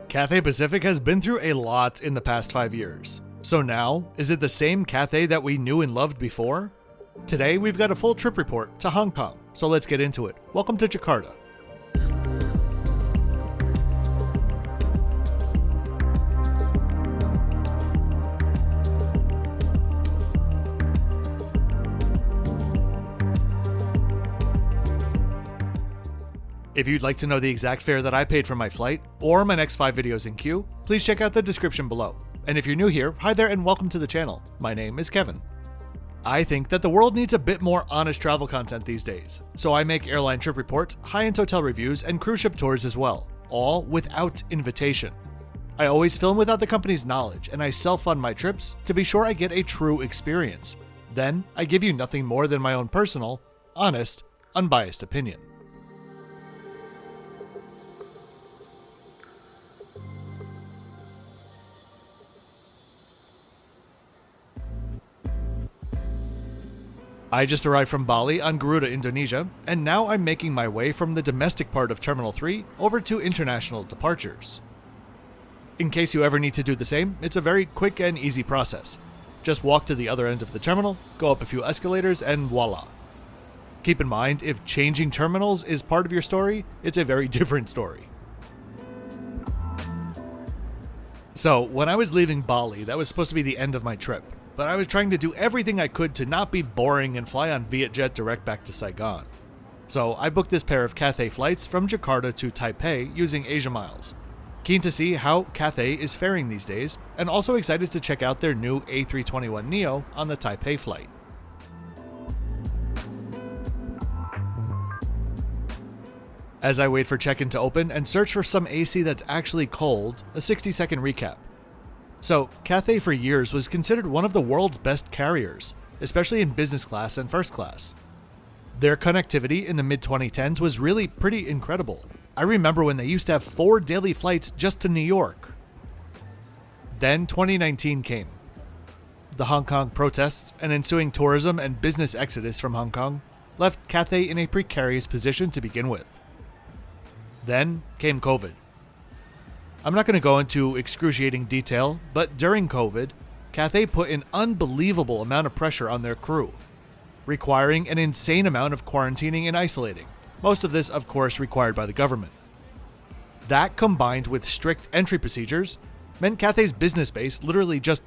Cathay Pacific has been through a lot in the past 5 years. So now, is it the same Cathay that we knew and loved before? Today, we've got a full trip report to Hong Kong, so let's get into it. Welcome to Jakarta. If you'd like to know the exact fare that I paid for my flight, or my next 5 videos in queue, please check out the description below. And if you're new here, hi there and welcome to the channel. My name is Kevin. I think that the world needs a bit more honest travel content these days, so I make airline trip reports, high-end hotel reviews, and cruise ship tours as well, all without invitation. I always film without the company's knowledge, and I self-fund my trips to be sure I get a true experience. Then, I give you nothing more than my own personal, honest, unbiased opinion. I just arrived from Bali on Garuda, Indonesia, and now I'm making my way from the domestic part of Terminal 3 over to international departures. In case you ever need to do the same, it's a very quick and easy process. Just walk to the other end of the terminal, go up a few escalators, and voila. Keep in mind, if changing terminals is part of your story, it's a very different story. So, when I was leaving Bali, that was supposed to be the end of my trip. But I was trying to do everything I could to not be boring and fly on Vietjet direct back to Saigon. So I booked this pair of Cathay flights from Jakarta to Taipei using Asia Miles. Keen to see how Cathay is faring these days, and also excited to check out their new A321neo on the Taipei flight. As I wait for check-in to open and search for some AC that's actually cold, a 60-second recap. So, Cathay for years was considered one of the world's best carriers, especially in business class and first class. Their connectivity in the mid-2010s was really pretty incredible. I remember when they used to have 4 daily flights just to New York. Then 2019 came. The Hong Kong protests and ensuing tourism and business exodus from Hong Kong left Cathay in a precarious position to begin with. Then came COVID. I'm not going to go into excruciating detail, but during COVID, Cathay put an unbelievable amount of pressure on their crew, requiring an insane amount of quarantining and isolating, most of this, of course, required by the government. That, combined with strict entry procedures, meant Cathay's business base literally just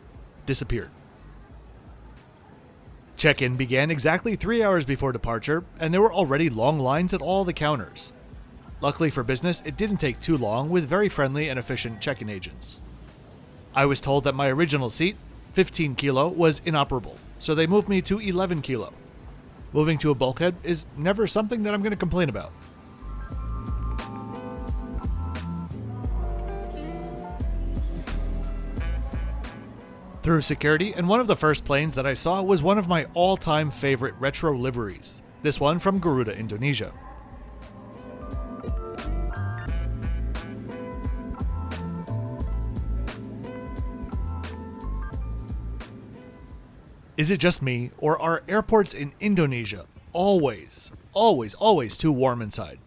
disappeared. Check-in began exactly 3 hours before departure, and there were already long lines at all the counters. Luckily for business, it didn't take too long with very friendly and efficient check-in agents. I was told that my original seat, 15 kilo, was inoperable, so they moved me to 11 kilo. Moving to a bulkhead is never something that I'm going to complain about. Through security, and one of the first planes that I saw was one of my all-time favorite retro liveries, this one from Garuda, Indonesia. Is it just me, or are airports in Indonesia always too warm inside?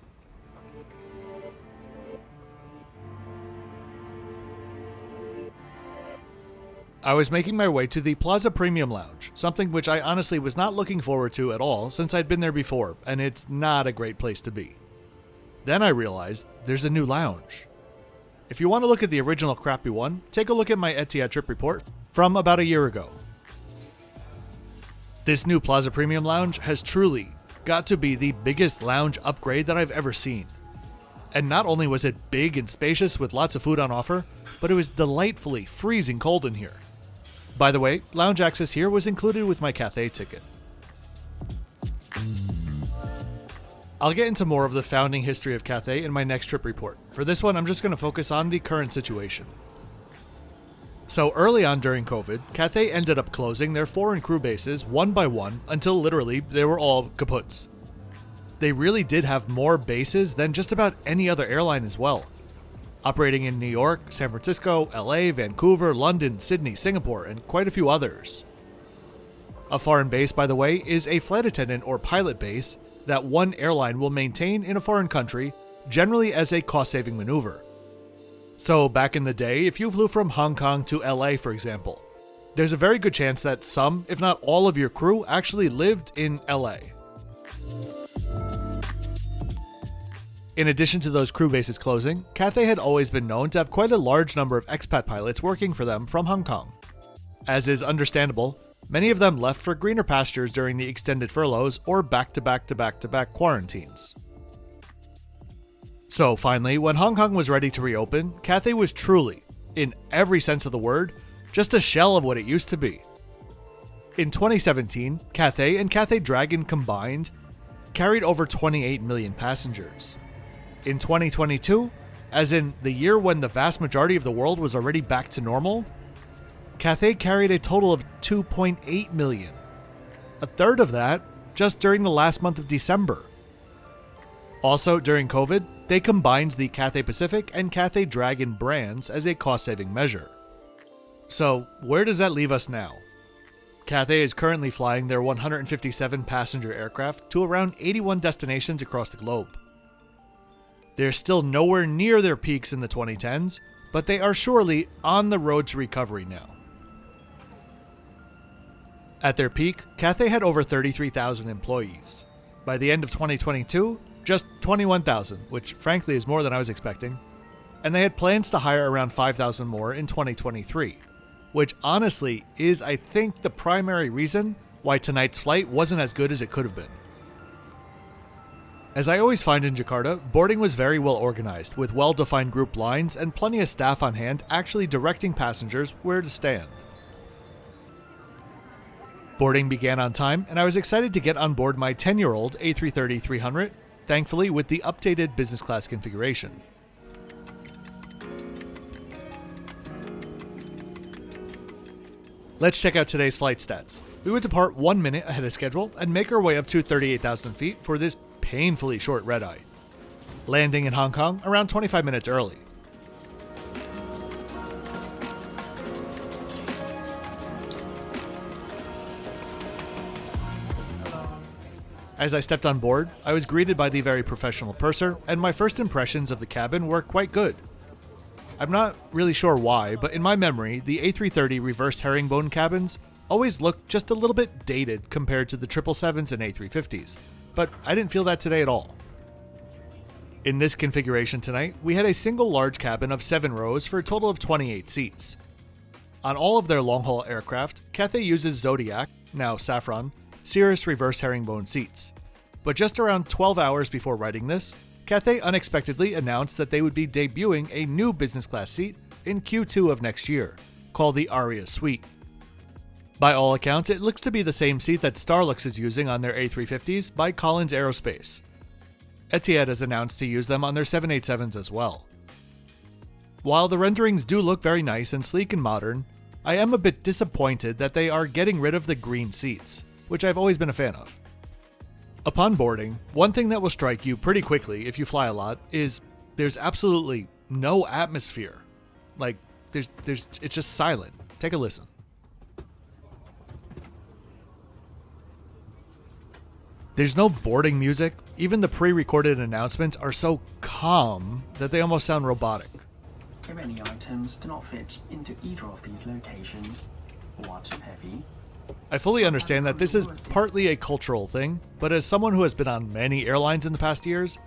I was making my way to the Plaza Premium Lounge, something which I honestly was not looking forward to at all since I'd been there before, and it's not a great place to be. Then I realized there's a new lounge. If you want to look at the original crappy one, take a look at my Etihad trip report from about a year ago. This new Plaza Premium Lounge has truly got to be the biggest lounge upgrade that I've ever seen. And not only was it big and spacious with lots of food on offer, but it was delightfully freezing cold in here. By the way, lounge access here was included with my Cathay ticket. I'll get into more of the founding history of Cathay in my next trip report. For this one, I'm just going to focus on the current situation. So early on during COVID, Cathay ended up closing their foreign crew bases one by one until literally they were all kaputs. They really did have more bases than just about any other airline as well, operating in New York, San Francisco, LA, Vancouver, London, Sydney, Singapore, and quite a few others. A foreign base, by the way, is a flight attendant or pilot base that one airline will maintain in a foreign country, generally as a cost-saving maneuver. So back in the day, if you flew from Hong Kong to LA, for example, there's a very good chance that some, if not all of your crew actually lived in LA. In addition to those crew bases closing, Cathay had always been known to have quite a large number of expat pilots working for them from Hong Kong. As is understandable, many of them left for greener pastures during the extended furloughs or back-to-back quarantines. So finally, when Hong Kong was ready to reopen, Cathay was truly, in every sense of the word, just a shell of what it used to be. In 2017, Cathay and Cathay Dragon combined carried over 28 million passengers. In 2022, as in the year when the vast majority of the world was already back to normal, Cathay carried a total of 2.8 million. A third of that just during the last month of December. Also, during COVID, they combined the Cathay Pacific and Cathay Dragon brands as a cost-saving measure. So, where does that leave us now? Cathay is currently flying their 157 passenger aircraft to around 81 destinations across the globe. They're still nowhere near their peaks in the 2010s, but they are surely on the road to recovery now. At their peak, Cathay had over 33,000 employees. By the end of 2022, just 21,000, which frankly is more than I was expecting, and they had plans to hire around 5,000 more in 2023, which honestly is, I think, the primary reason why tonight's flight wasn't as good as it could have been. As I always find in Jakarta, boarding was very well organized, with well-defined group lines and plenty of staff on hand actually directing passengers where to stand. Boarding began on time, and I was excited to get on board my 10-year-old A330-300, thankfully with the updated business class configuration. Let's check out today's flight stats. We would depart 1 minute ahead of schedule and make our way up to 38,000 feet for this painfully short red-eye, landing in Hong Kong around 25 minutes early. As I stepped on board, I was greeted by the very professional purser, and my first impressions of the cabin were quite good. I'm not really sure why, but in my memory, the A330 reversed herringbone cabins always looked just a little bit dated compared to the 777s and A350s, but I didn't feel that today at all. In this configuration tonight, we had a single large cabin of 7 rows for a total of 28 seats. On all of their long-haul aircraft, Cathay uses Zodiac, now Saffron, Cirrus reverse herringbone seats. But just around 12 hours before writing this, Cathay unexpectedly announced that they would be debuting a new business class seat in Q2 of next year, called the Aria Suite. By all accounts, it looks to be the same seat that Starlux is using on their A350s by Collins Aerospace. Etihad has announced to use them on their 787s as well. While the renderings do look very nice and sleek and modern, I am a bit disappointed that they are getting rid of the green seats, which I've always been a fan of. Upon boarding, one thing that will strike you pretty quickly if you fly a lot is there's absolutely no atmosphere. Like, it's just silent. Take a listen. There's no boarding music. Even the pre-recorded announcements are so calm that they almost sound robotic. Many items do not fit into either of these locations or are too heavy. I fully understand that this is partly a cultural thing, but as someone who has been on many airlines in the past years,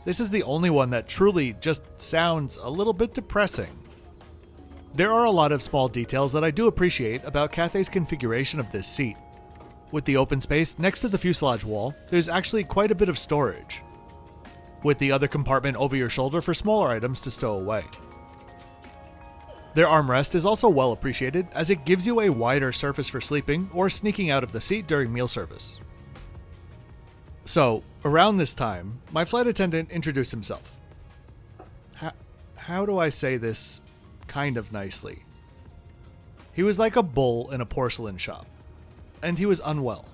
this is the only one that truly just sounds a little bit depressing. There are a lot of small details that I do appreciate about Cathay's configuration of this seat. With the open space next to the fuselage wall, there's actually quite a bit of storage, with the other compartment over your shoulder for smaller items to stow away. Their armrest is also well appreciated, as it gives you a wider surface for sleeping or sneaking out of the seat during meal service. So, around this time, my flight attendant introduced himself. How do I say this kind of nicely? He was like a bull in a porcelain shop, and he was unwell.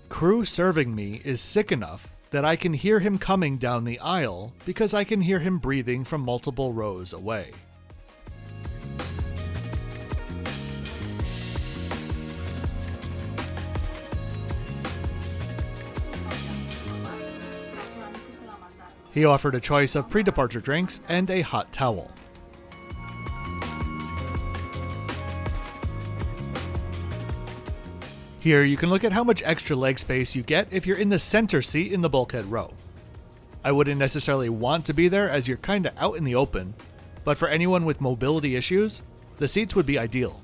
Crew serving me is sick enough that I can hear him coming down the aisle because I can hear him breathing from multiple rows away. He offered a choice of pre-departure drinks and a hot towel. Here you can look at how much extra leg space you get if you're in the center seat in the bulkhead row. I wouldn't necessarily want to be there as you're kinda out in the open, but for anyone with mobility issues, the seats would be ideal.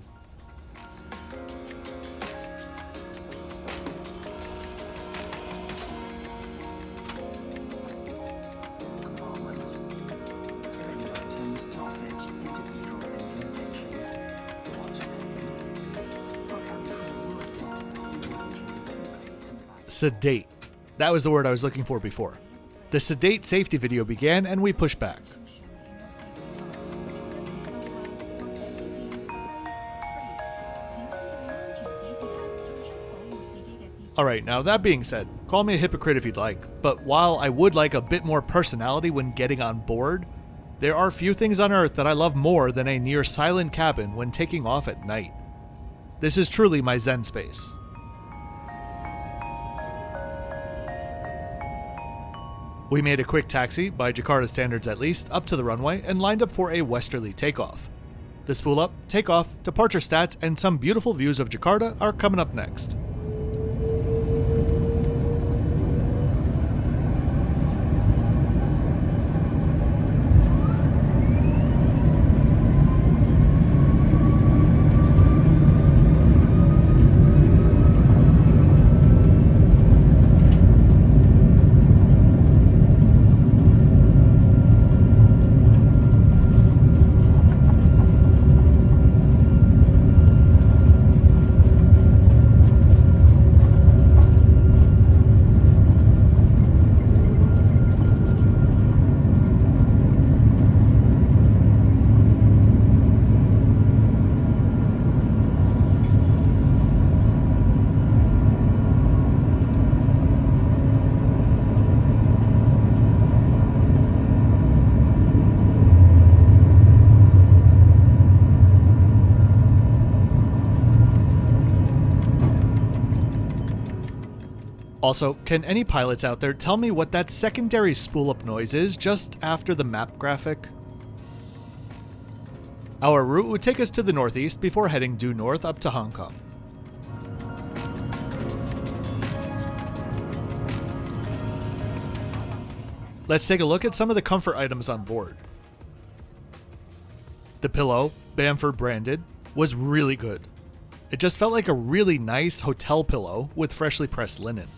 Compartments. If any items do not fit into either of these locations, what to do? Our cabin crew will assist you in arranging the place and bag. Sedate. That was the word I was looking for before. The sedate safety video began and we pushed back. Alright, now that being said, call me a hypocrite if you'd like, but while I would like a bit more personality when getting on board, there are few things on Earth that I love more than a near silent cabin when taking off at night. This is truly my Zen space. We made a quick taxi, by Jakarta standards at least, up to the runway and lined up for a westerly takeoff. The spool up, takeoff, departure stats, and some beautiful views of Jakarta are coming up next. Also, can any pilots out there tell me what that secondary spool-up noise is just after the map graphic? Our route would take us to the northeast before heading due north up to Hong Kong. Let's take a look at some of the comfort items on board. The pillow, Bamford branded, was really good. It just felt like a really nice hotel pillow with freshly pressed linen.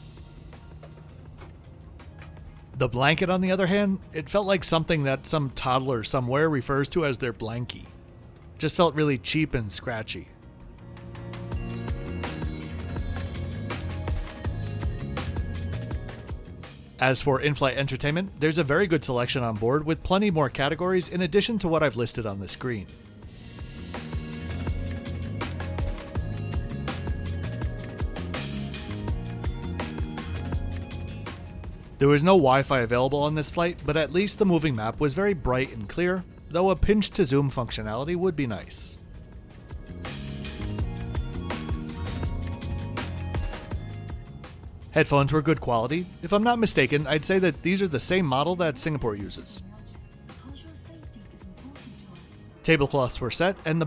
The blanket, on the other hand, it felt like something that some toddler somewhere refers to as their blankie. Just felt really cheap and scratchy. As for in-flight entertainment, there's a very good selection on board with plenty more categories in addition to what I've listed on the screen. There was no Wi-Fi available on this flight, but at least the moving map was very bright and clear, though a pinch to zoom functionality would be nice. Headphones were good quality. If I'm not mistaken, I'd say that these are the same model that Singapore uses. Tablecloths were set, and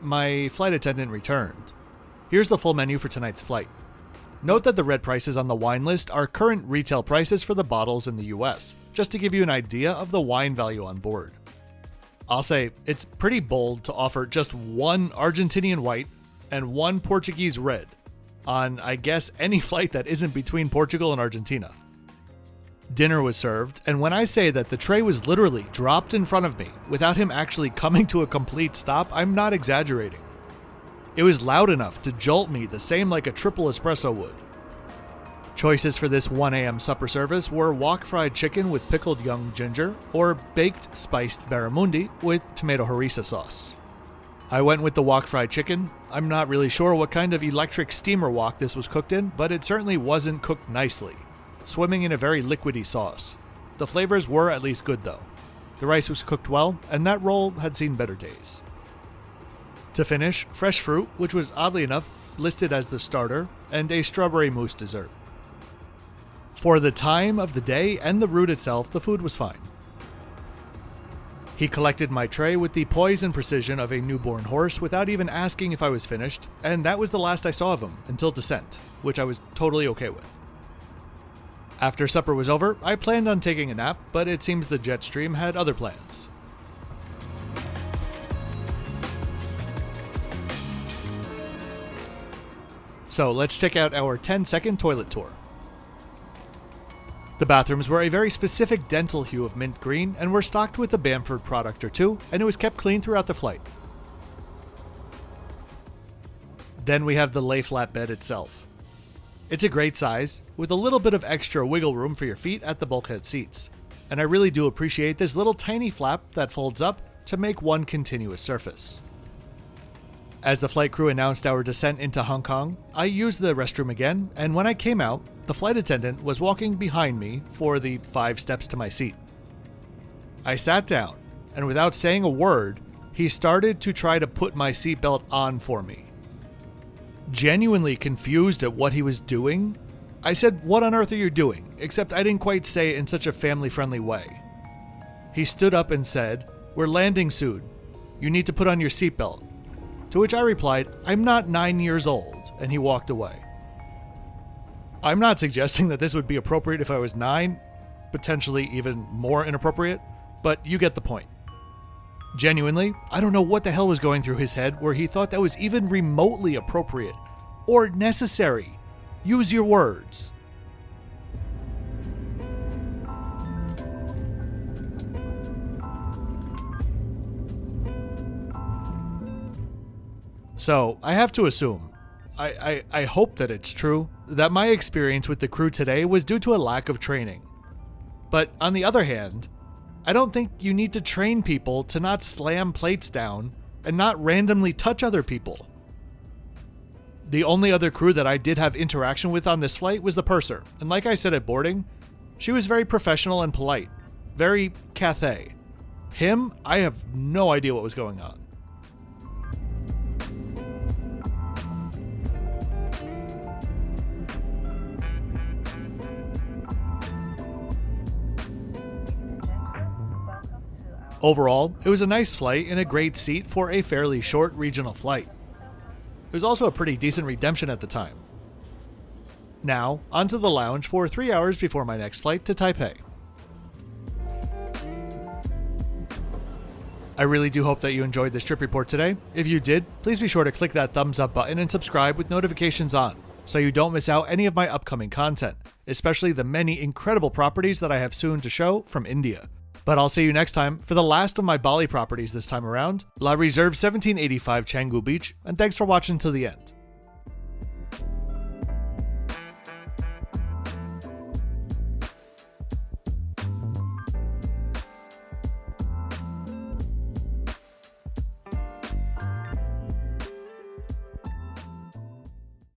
my flight attendant returned. Here's the full menu for tonight's flight. Note that the red prices on the wine list are current retail prices for the bottles in the US, just to give you an idea of the wine value on board. I'll say, it's pretty bold to offer just one Argentinian white and one Portuguese red on, I guess, any flight that isn't between Portugal and Argentina. Dinner was served, and when I say that the tray was literally dropped in front of me without him actually coming to a complete stop, I'm not exaggerating. It was loud enough to jolt me the same like a triple espresso would. Choices for this 1 a.m. supper service were wok fried chicken with pickled young ginger or baked spiced barramundi with tomato harissa sauce. I went with the wok fried chicken. I'm not really sure what kind of electric steamer wok this was cooked in, but it certainly wasn't cooked nicely, swimming in a very liquidy sauce. The flavors were at least good though. The rice was cooked well, and that roll had seen better days. To finish, fresh fruit, which was oddly enough listed as the starter, and a strawberry mousse dessert. For the time of the day and the route itself, the food was fine. He collected my tray with the poise and precision of a newborn horse without even asking if I was finished, and that was the last I saw of him until descent, which I was totally okay with. After supper was over, I planned on taking a nap, but it seems the jet stream had other plans. So let's check out our 10-second toilet tour. The bathrooms were a very specific dental hue of mint green and were stocked with a Bamford product or two, and it was kept clean throughout the flight. Then we have the lay flat bed itself. It's a great size, with a little bit of extra wiggle room for your feet at the bulkhead seats, and I really do appreciate this little tiny flap that folds up to make one continuous surface. As the flight crew announced our descent into Hong Kong, I used the restroom again, and when I came out, the flight attendant was walking behind me for the 5 steps to my seat. I sat down, and without saying a word, he started to try to put my seatbelt on for me. Genuinely confused at what he was doing, I said, "What on earth are you doing?" Except I didn't quite say it in such a family-friendly way. He stood up and said, "We're landing soon. You need to put on your seatbelt." To which I replied, "I'm not 9 years old," and he walked away. I'm not suggesting that this would be appropriate if I was 9, potentially even more inappropriate, but you get the point. Genuinely, I don't know what the hell was going through his head where he thought that was even remotely appropriate or necessary. Use your words. So, I have to assume, I hope that it's true, that my experience with the crew today was due to a lack of training. But on the other hand, I don't think you need to train people to not slam plates down and not randomly touch other people. The only other crew that I did have interaction with on this flight was the purser, and like I said at boarding, she was very professional and polite. Very Cathay. Him, I have no idea what was going on. Overall, it was a nice flight and a great seat for a fairly short regional flight. It was also a pretty decent redemption at the time. Now, onto the lounge for 3 hours before my next flight to Taipei. I really do hope that you enjoyed this trip report today. If you did, please be sure to click that thumbs up button and subscribe with notifications on, so you don't miss out any of my upcoming content, especially the many incredible properties that I have soon to show from India. But I'll see you next time for the last of my Bali properties this time around, La Reserve 1785 Canggu Beach, and thanks for watching to the end.